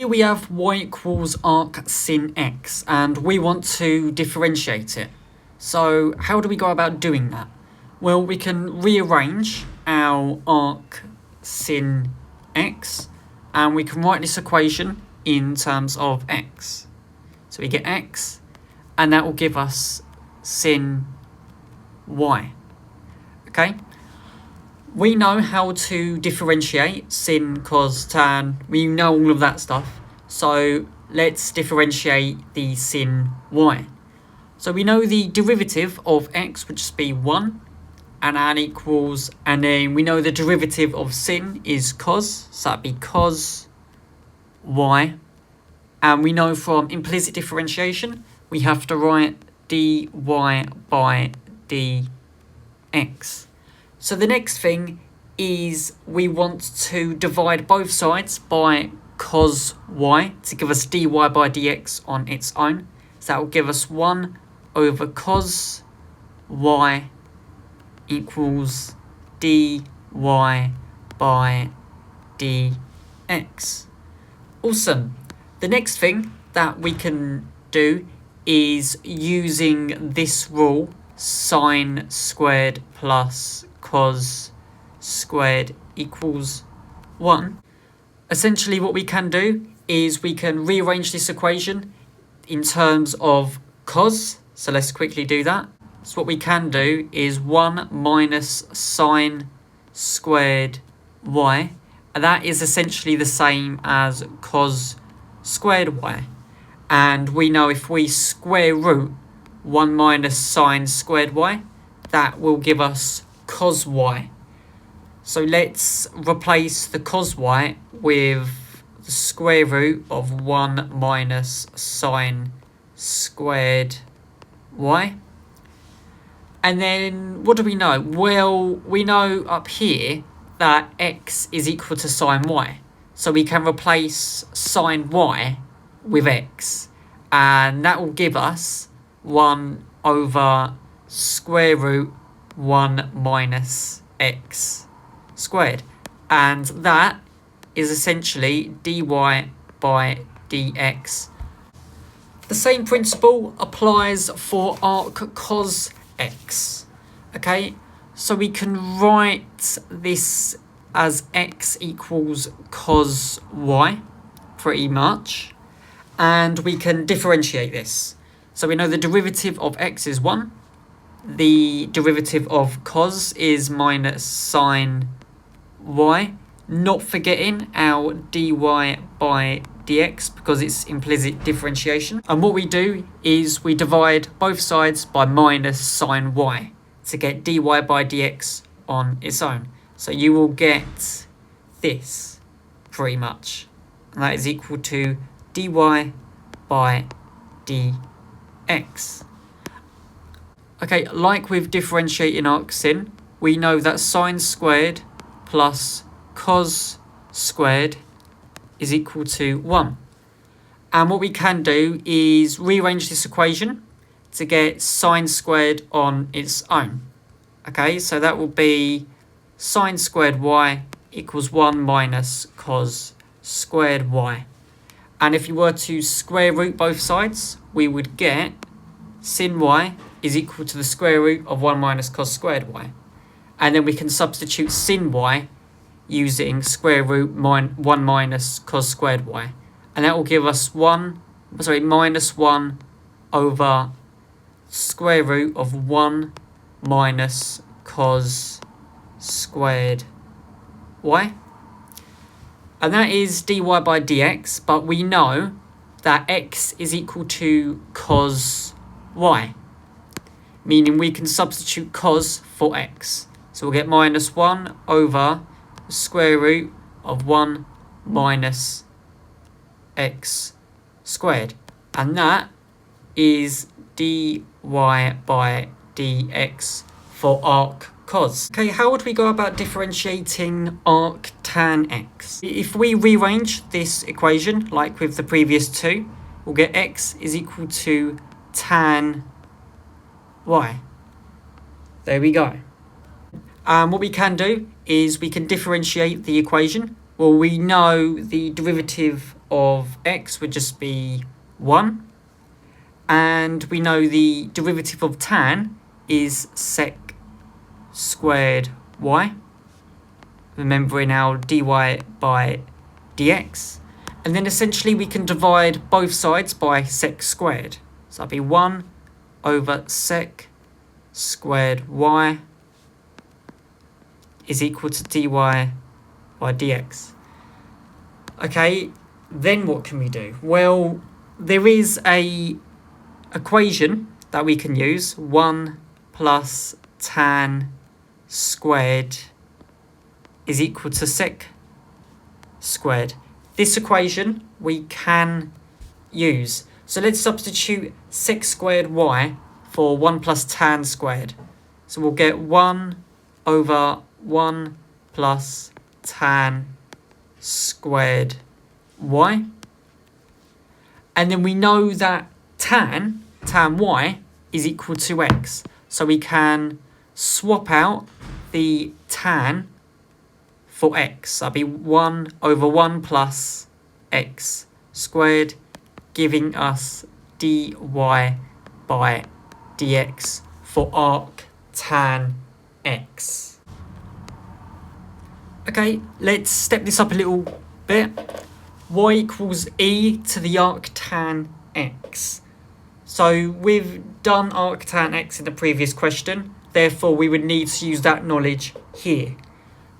Here we have y equals arcsin x, and we want to differentiate it. So how do we go about doing that? Well, we can rearrange our arcsin x, and we can write this equation in terms of x. So we get x, and that will give us sin y. Okay? We know how to differentiate sin, cos, tan. We know all of that stuff. So let's differentiate the sin y. So we know the derivative of x would just be 1. And that equals, and then we know the derivative of sin is cos. So that'd be cos y. And we know from implicit differentiation, we have to write dy by dx. So the next thing is we want to divide both sides by cos y to give us dy by dx on its own. So that will give us 1 over cos y equals dy by dx. Awesome. The next thing that we can do is using this rule, sine squared plus cos squared equals 1. Essentially what we can do is we can rearrange this equation in terms of cos. So let's quickly do that. So what we can do is 1 minus sine squared y. And that is essentially the same as cos squared y. And we know if we square root 1 minus sine squared y, that will give us cos y. So let's replace the cos y with the square root of 1 minus sine squared y. And then what do we know? Well, we know up here that x is equal to sine y. So we can replace sine y with x. And that will give us 1 over square root 1 minus x squared. And that is essentially dy by dx. The same principle applies for arccos x. Okay, so we can write this as x equals cos y, pretty much. And we can differentiate this. So we know the derivative of x is 1. The derivative of cos is minus sine y. Not forgetting our dy by dx because it's implicit differentiation. And what we do is we divide both sides by minus sine y to get dy by dx on its own. So you will get this pretty much. And that is equal to dy by dx. Okay, like with differentiating arcsin, we know that sine squared plus cos squared is equal to 1. And what we can do is rearrange this equation to get sine squared on its own. Okay, so that will be sine squared y equals 1 minus cos squared y. And if you were to square root both sides, we would get sin y is equal to the square root of 1 minus cos squared y. And then we can substitute sin y using square root 1 minus cos squared y. And that will give us minus 1 over square root of 1 minus cos squared y. And that is dy by dx, but we know that x is equal to cos y, meaning we can substitute cos for x. So we'll get minus 1 over the square root of 1 minus x squared. And that is dy by dx for arccos. Okay, how would we go about differentiating arctan x? If we rearrange this equation, like with the previous two, we'll get x is equal to tan y. There we go. What we can do is we can differentiate the equation. Well, we know the derivative of x would just be 1. And we know the derivative of tan is sec squared y. Remembering our dy by dx. And then essentially we can divide both sides by sec squared. So that'd be 1 over sec squared y is equal to dy by dx. Okay, then what can we do? Well, there is a equation that we can use, 1 plus tan squared is equal to sec squared. This equation we can use. So let's substitute sec squared y for 1 plus tan squared. So we'll get 1 over 1 plus tan squared y. And then we know that tan y is equal to x. So we can swap out the tan for x. That'll be 1 over 1 plus x squared, giving us dy by dx for arctan x. Okay, let's step this up a little bit. Y equals e to the arctan x. So we've done arctan x in the previous question, therefore we would need to use that knowledge here.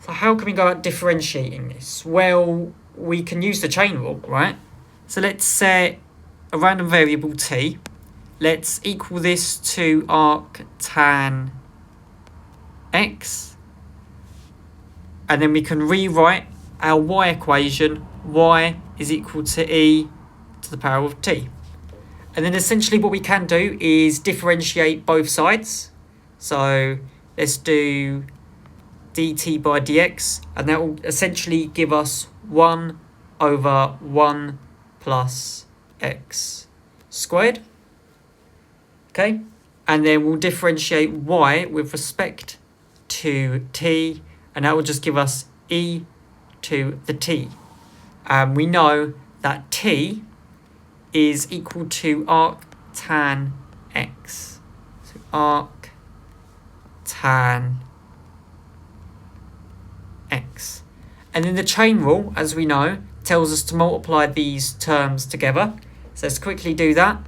So how can we go about differentiating this? Well, we can use the chain rule, right? So let's set a random variable t. Let's equal this to arctan x. And then we can rewrite our y equation. Y is equal to e to the power of t. And then essentially what we can do is differentiate both sides. So let's do dt by dx, and that will essentially give us 1 over 1 plus x squared. Okay, and then we'll differentiate y with respect to t, and that will just give us e to the t. And we know that t is equal to arctan x. So arctan x. And then the chain rule, as we know, tells us to multiply these terms together. So let's quickly do that.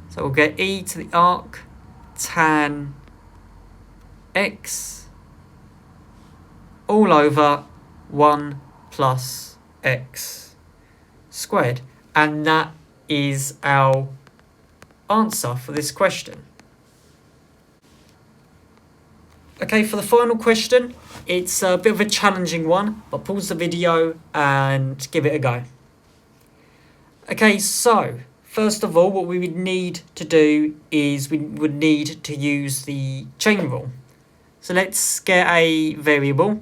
So we'll get e to the arctan x all over 1 plus x squared. And that is our answer for this question. Okay, for the final question, it's a bit of a challenging one, but pause the video and give it a go. Okay, so first of all, what we would need to do is we would need to use the chain rule. So let's get a variable.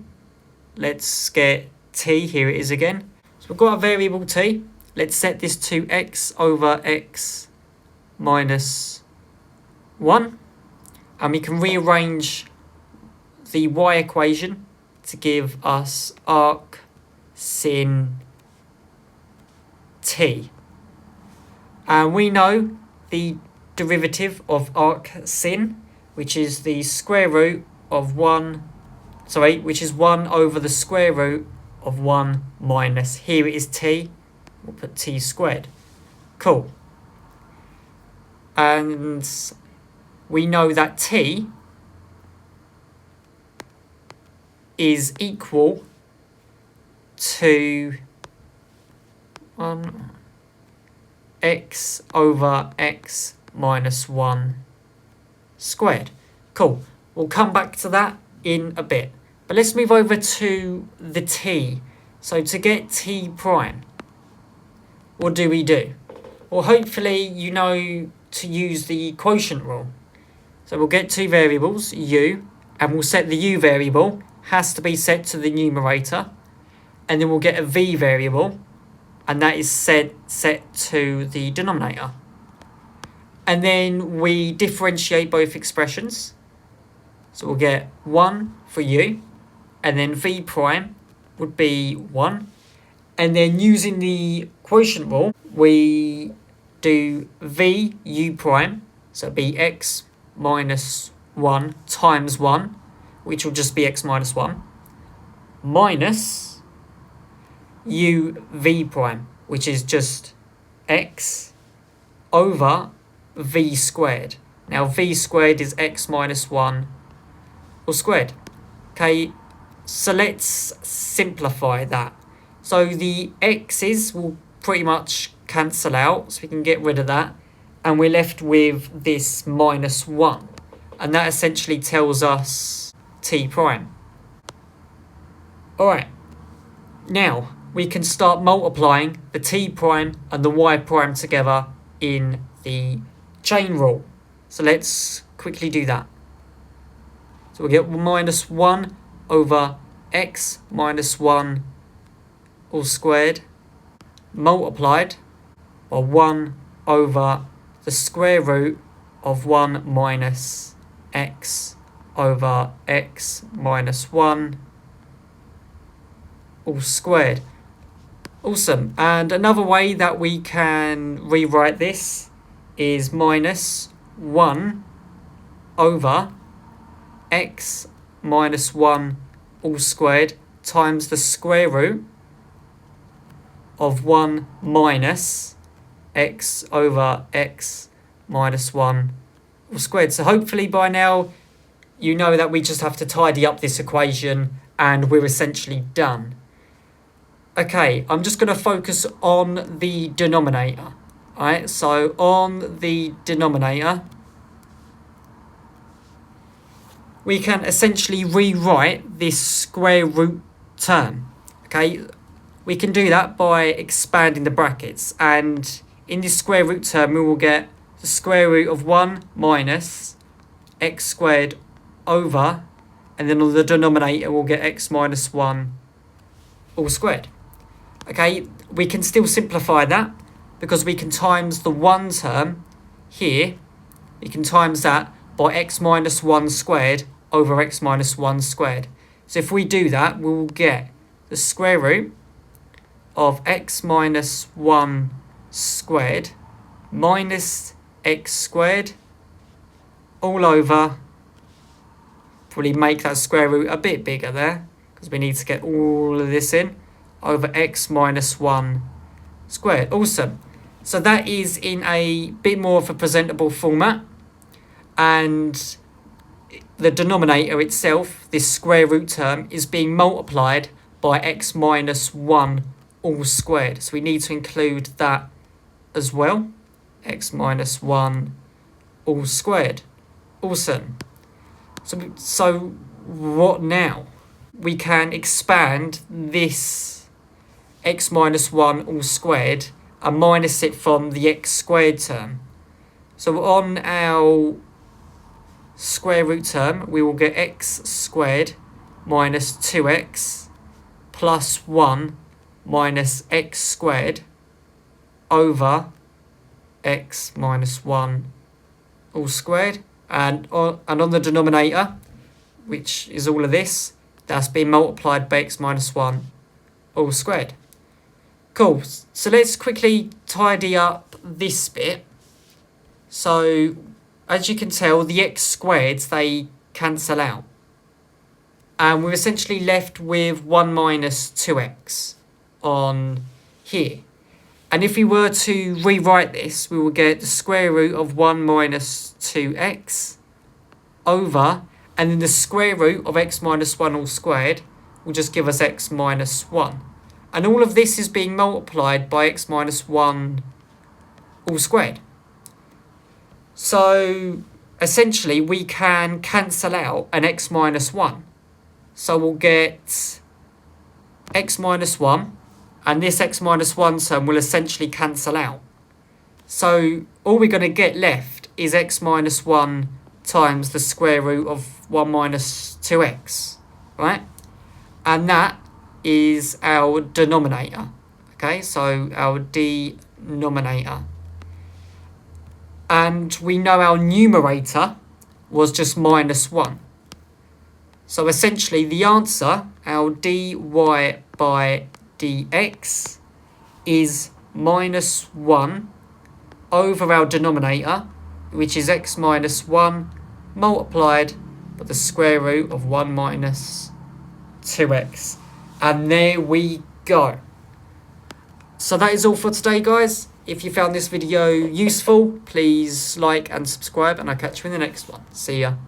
Let's get t, here it is again. So we've got a variable t. Let's set this to x over x minus 1. And we can rearrange the y equation to give us arcsin t. And we know the derivative of arcsin, which is the square root of 1, which is 1 over the square root of 1 minus, here it is t, we'll put t squared. Cool. And we know that t is equal to 1 x over x minus 1 squared. Cool. We'll come back to that in a bit. But let's move over to the t. So to get t prime, what do we do? Well, hopefully you know to use the quotient rule. So we'll get two variables, u, and we'll set the u variable has to be set to the numerator, and then we'll get a v variable, and that is set to the denominator. And then we differentiate both expressions. So we'll get 1 for u, and then v prime would be 1. And then using the quotient rule, we do v u prime, so it'd be x minus 1 times 1, which will just be x minus 1, minus u v prime, which is just x over v squared. Now v squared is x minus 1 all squared. Okay, so let's simplify that. So the x's will pretty much cancel out, so we can get rid of that. And we're left with this minus 1. And that essentially tells us t prime. Alright, now we can start multiplying the t prime and the y prime together in the chain rule. So let's quickly do that. So we get minus 1 over x minus 1 all squared multiplied by 1 over the square root of 1 minus x over x minus 1 all squared. Awesome. And another way that we can rewrite this is minus 1 over x minus 1 all squared times the square root of 1 minus x over x minus 1 all squared. So hopefully by now you know that we just have to tidy up this equation and we're essentially done. Okay, I'm just going to focus on the denominator. Alright, so on the denominator, we can essentially rewrite this square root term. Okay, we can do that by expanding the brackets, and in this square root term we will get the square root of 1 minus x squared over, and then on the denominator we'll get x minus 1 all squared. Okay, we can still simplify that because we can times the 1 term here, we can times that by x minus 1 squared over x minus 1 squared. So if we do that, we will get the square root of x minus 1 squared minus x squared all over, probably make that square root a bit bigger there because we need to get all of this in, over x minus 1 squared. Awesome. So that is in a bit more of a presentable format, and the denominator itself, this square root term, is being multiplied by x minus 1 all squared. So we need to include that as well, x minus 1 all squared. Awesome. So what now? We can expand this x minus 1 all squared and minus it from the x squared term. So on our square root term, we will get x squared minus 2x plus 1 minus x squared over x minus 1 all squared. And on the denominator, which is all of this, that's being multiplied by x minus 1 all squared. Cool. So let's quickly tidy up this bit. So as you can tell, the x squareds, they cancel out. And we're essentially left with 1 minus 2x on here. And if we were to rewrite this, we will get the square root of 1 minus 2x over, and then the square root of x minus 1 all squared will just give us x minus 1. And all of this is being multiplied by x minus 1 all squared. So essentially we can cancel out an x minus 1. So we'll get x minus 1, and this x minus 1 term will essentially cancel out. So all we're going to get left is x minus 1 times the square root of 1 minus 2x, right? And that is our denominator. Okay, so our denominator. And we know our numerator was just minus 1. So essentially the answer, our dy by dx is minus 1 over our denominator, which is x minus 1 multiplied by the square root of 1 minus 2x. And there we go. So that is all for today, guys. If you found this video useful, please like and subscribe, and I'll catch you in the next one. See ya.